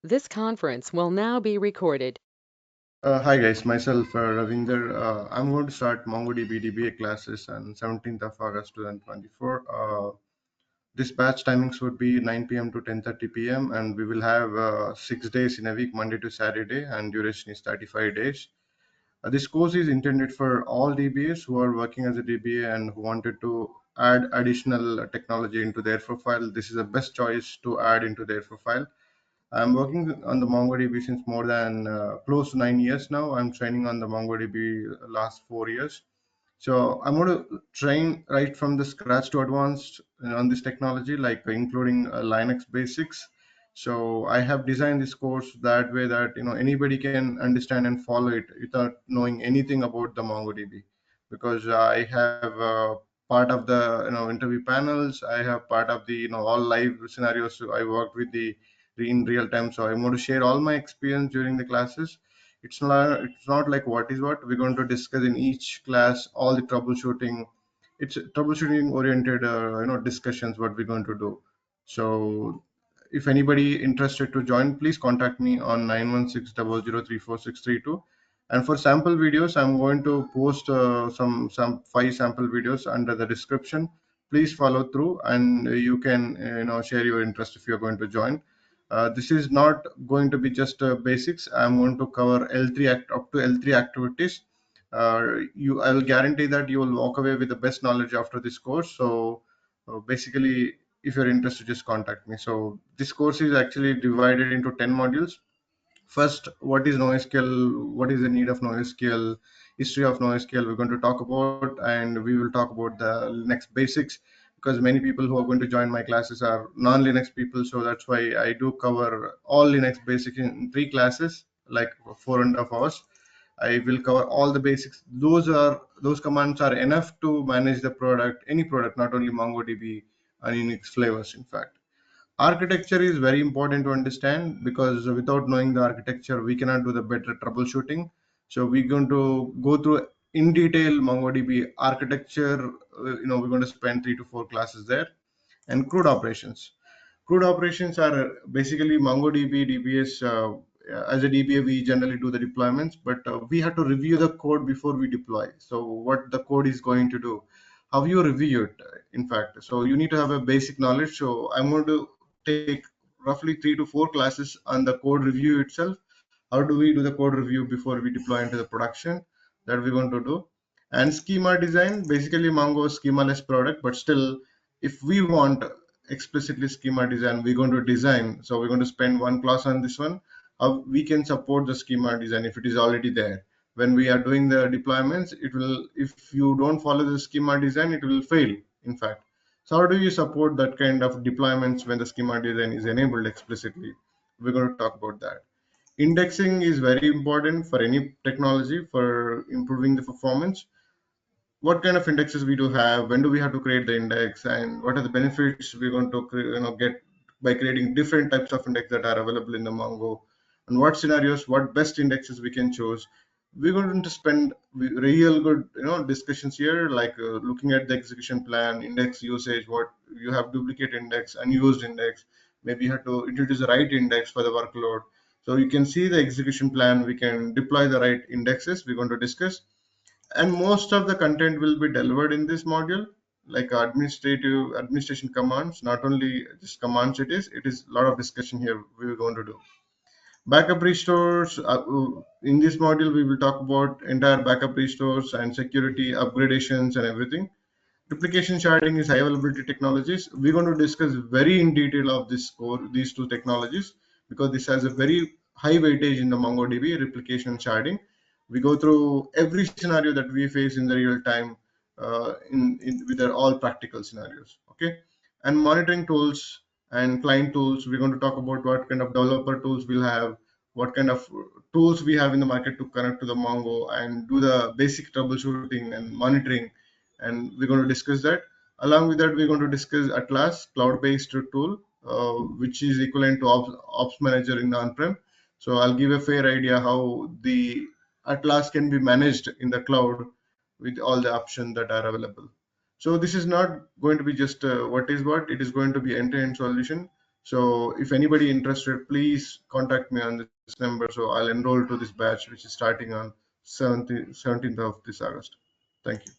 This conference will now be recorded. Hi guys, myself Ravinder. I'm going to start MongoDB DBA classes on 17th of August 2024. This batch timings would be 9 p.m. to 10:30 p.m. and we will have 6 days in a week, Monday to Saturday, and duration is 35 days. This course is intended for all DBAs who are working as a DBA and who wanted to add additional technology into their profile. This is the best choice to add into their profile. I'm working on the MongoDB since more than close to 9 years now. I'm training on the MongoDB last 4 years. So I'm going to train right from the scratch to advanced on this technology, like including Linux basics. So I have designed this course that way that anybody can understand and follow it without knowing anything about the MongoDB, because I have part of the interview panels. I have part of the all live scenarios. So I worked with the in real time. So I'm going to share all my experience during the classes. It's not like what is what we're going to discuss in each class, all the troubleshooting. It's troubleshooting oriented discussions what we're going to do. So if anybody interested to join, please contact me on 91600344632. And for sample videos, I'm going to post some 5 sample videos under the description. Please follow through, and you can share your interest if you're going to join. This is not going to be just basics. I'm going to cover L3 up to L3 activities. I'll guarantee that you will walk away with the best knowledge after this course. So basically, if you're interested, just contact me. So this course is actually divided into 10 modules. First, what is NoSQL? What is the need of NoSQL? History of NoSQL we're going to talk about, and we will talk about the Linux basics, because many people who are going to join my classes are non-Linux people. So that's why I do cover all Linux basics in 3 classes, like 4.5 hours. I will cover all the basics. Those commands are enough to manage the product, any product, not only MongoDB and Unix flavors, in fact. Architecture is very important to understand, because without knowing the architecture we cannot do the better troubleshooting. So we're going to go through in detail MongoDB architecture. We're going to spend 3 to 4 classes there. And crude operations are basically MongoDB DBS. As a DBA, we generally do the deployments, but we have to review the code before we deploy. So what the code is going to do, how you review it, in fact. So you need to have a basic knowledge. So I'm going to take roughly 3 to 4 classes on the code review itself. How do we do the code review before we deploy into the production? That we're going to do. And schema design, basically Mongo is schema-less product, but still, if we want explicitly schema design, we're going to design. So we're going to spend 1 class on this one. How we can support the schema design if it is already there. When we are doing the deployments, it will, if you don't follow the schema design, it will fail, in fact. So how do you support that kind of deployments when the schema design is enabled explicitly? We're going to talk about that. Indexing is very important for any technology for improving the performance. What kind of indexes we do have, when do we have to create the index, and what are the benefits we're going to get by creating different types of index that are available in the Mongo, and what scenarios, what best indexes we can choose. We're going to spend real good discussions here, like looking at the execution plan, index usage, what you have, duplicate index, unused index, maybe you have to introduce the right index for the workload. So you can see the execution plan, we can deploy the right indexes we're going to discuss. And most of the content will be delivered in this module, like administration commands, not only just commands. It is a lot of discussion here we're going to do. Backup restores, in this module we will talk about entire backup restores and security upgradations and everything. Replication sharding is high availability technologies. We're going to discuss very in detail of this core, these 2 technologies, because this has a very high weightage in the MongoDB, replication and sharding. We go through every scenario that we face in the real time, with their all practical scenarios. Okay. And monitoring tools and client tools, we're going to talk about what kind of developer tools we'll have, what kind of tools we have in the market to connect to the Mongo and do the basic troubleshooting and monitoring, and we're going to discuss that. Along with that, we're going to discuss Atlas, cloud-based tool, which is equivalent to Ops Manager in on-prem. So I'll give a fair idea how the Atlas can be managed in the cloud with all the options that are available. So this is not going to be just what is what, it is going to be end-to-end solution. So if anybody interested, please contact me on this number. So I'll enroll to this batch, which is starting on 17th of this August. Thank you.